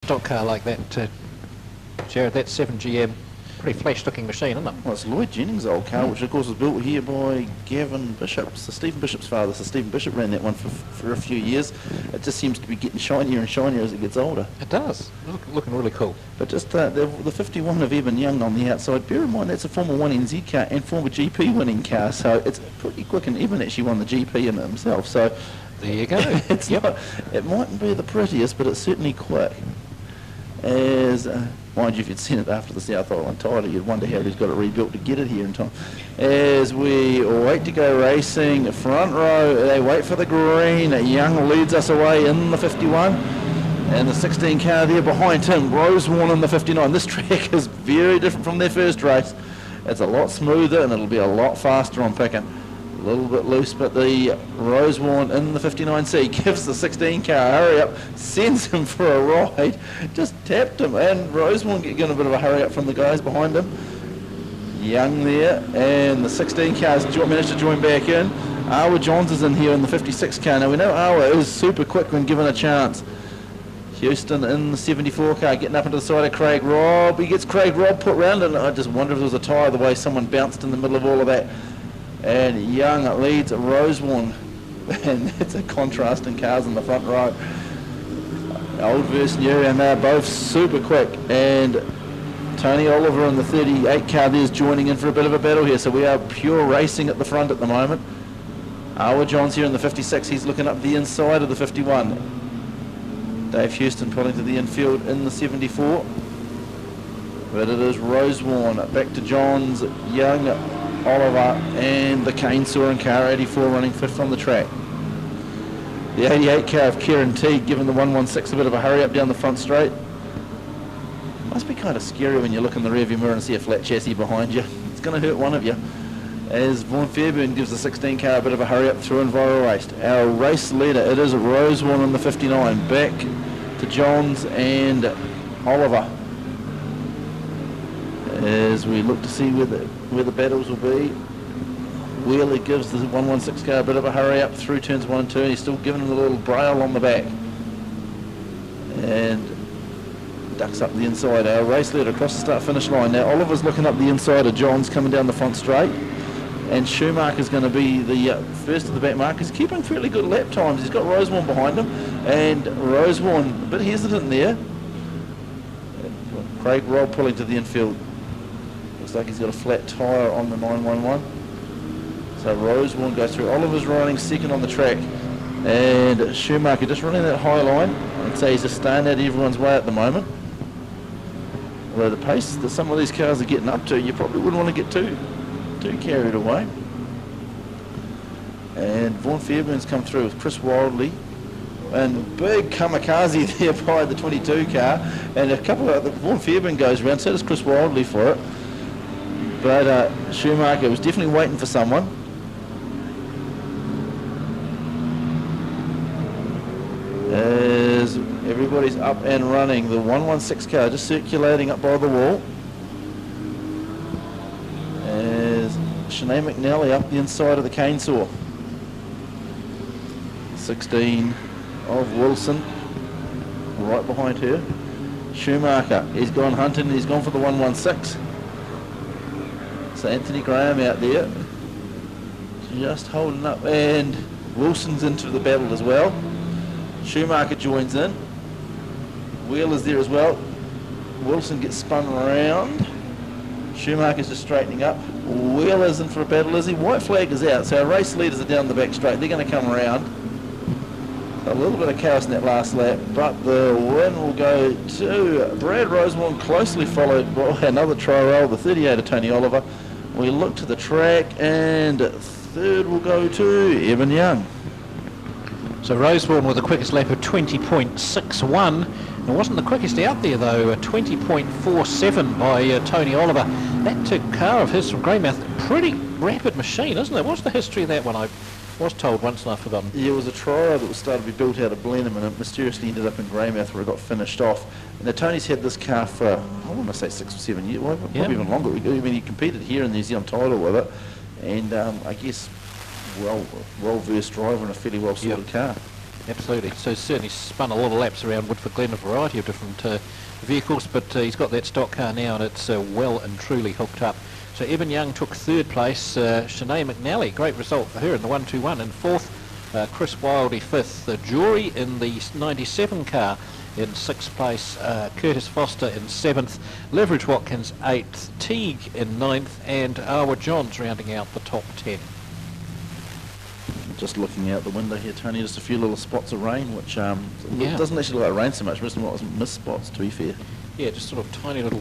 stock car like that, Jared, that 7GM, pretty flash-looking machine, isn't it? Well, it's Lloyd Jennings' old car, which of course was built here by Gavin Bishop, so Stephen Bishop's father. So Stephen Bishop ran that one for a few years. It just seems to be getting shinier and shinier as it gets older. It does. Looking really cool. But just the 51 of Evan Young on the outside, bear in mind that's a former 1NZ car and former GP winning car, so it's pretty quick, and Evan actually won the GP in it himself. So there you go. It's not, it mightn't be the prettiest, but it's certainly quick. As mind you, if you'd seen it after the South Island title, you'd wonder how he's got it rebuilt to get it here in time. As we wait to go racing, front row, they wait for the green. Young leads us away in the 51. And the 16 car there behind him, Rosewarne in the 59. This track is very different from their first race. It's a lot smoother and it'll be a lot faster on picking. A little bit loose, but the Rosewarne in the 59C gives the 16 car a hurry up, sends him for a ride, just tapped him, and Rosewarne getting a bit of a hurry up from the guys behind him. Young there, and the 16 cars managed to join back in. Awa Johns is in here in the 56 car. Now we know Awa is super quick when given a chance. Houston in the 74 car, getting up into the side of Craig Robb. He gets Craig Robb put round, and I just wonder if there was a tyre the way someone bounced in the middle of all of that. And Young leads Rosewarne, and it's a contrast in cars in the front row. Old versus new, and they're both super quick. And Tony Oliver in the 38 car there is joining in for a bit of a battle here, so we are pure racing at the front at the moment. Awa Johns here in the 56, he's looking up the inside of the 51. Dave Houston pulling to the infield in the 74. But it is Rosewarne, back to Johns, Young, Oliver, and the Kane Soaring car, 84, running fifth on the track. The 88 car of Kieran Teague giving the 116 a bit of a hurry up down the front straight. Must be kind of scary when you look in the rearview mirror and see a flat chassis behind you. It's going to hurt one of you. As Vaughan Fairburn gives the 16 car a bit of a hurry up through Enviro Race. Our race leader, it is Rosewarne in the 59, back to Johns and Oliver. As we look to see where the battles will be. Wheeler gives the 116 car a bit of a hurry up through turns 1 and 2, and he's still giving him a little braille on the back. And ducks up the inside. Our race leader across the start-finish line. Now Oliver's looking up the inside of Johns coming down the front straight. And Schumacher's going to be the first of the back markers, keeping fairly good lap times. He's got Rosewarne behind him, and Rosewarne a bit hesitant there. Craig Robb pulling to the infield. Looks like he's got a flat tyre on the 911. So Rosewarne goes through. Oliver's running second on the track, and Schumacher just running that high line. I'd say he's just staying out of everyone's way at the moment. Although the pace that some of these cars are getting up to, you probably wouldn't want to get too carried away. And Vaughan Fairburn's come through with Chris Wildley, and big kamikaze there by the 22 car, and a couple of Vaughan Fairburn goes around, so does Chris Wildley for it. But Schumacher was definitely waiting for someone. As everybody's up and running, the 116 car just circulating up by the wall. As Sinead McNally up the inside of the cane saw. 16 of Wilson right behind her. Schumacher, he's gone hunting, he's gone for the 116. So Anthony Graham out there just holding up, and Wilson's into the battle as well. Schumacher joins in. Wheeler's there as well. Wilson gets spun around. Schumacher's just straightening up. Wheeler's in for a battle, is he? White flag is out, so our race leaders are down the back straight. They're going to come around. A little bit of chaos in that last lap, but the win will go to Brad Rosewarne, closely followed by another Tyrrell, the 38 of Tony Oliver. We look to the track, and third will go to Evan Young. So Rosewarne with the quickest lap of 20.61. It wasn't the quickest out there though, a 20.47 by Tony Oliver. That car of his from Greymouth, pretty rapid machine, isn't it? What's the history of that one? I was told once and I've forgotten. Yeah, it was a trial that was started to be built out of Blenheim, and it mysteriously ended up in Greymouth where it got finished off. And now Tony's had this car for, I want to say 6 or 7 years, well, probably even longer. I mean, he competed here in the New Zealand title with it, and I guess well-versed driver and a fairly well-sorted car. Absolutely. So certainly spun a lot of laps around Woodford Glen, a variety of different vehicles, but he's got that stock car now, and it's well and truly hooked up. So Evan Young took third place. Sinead McNally, great result for her in the 121. In fourth, Chris Wildey fifth. Jury in the 97 car in sixth place. Curtis Foster in seventh. Leverage Watkins eighth. Teague in ninth, and Arwa Johns rounding out the top 10. Just looking out the window here, Tony, just a few little spots of rain, which doesn't actually look like rain so much, but it's more mist spots, to be fair. Yeah, just sort of tiny little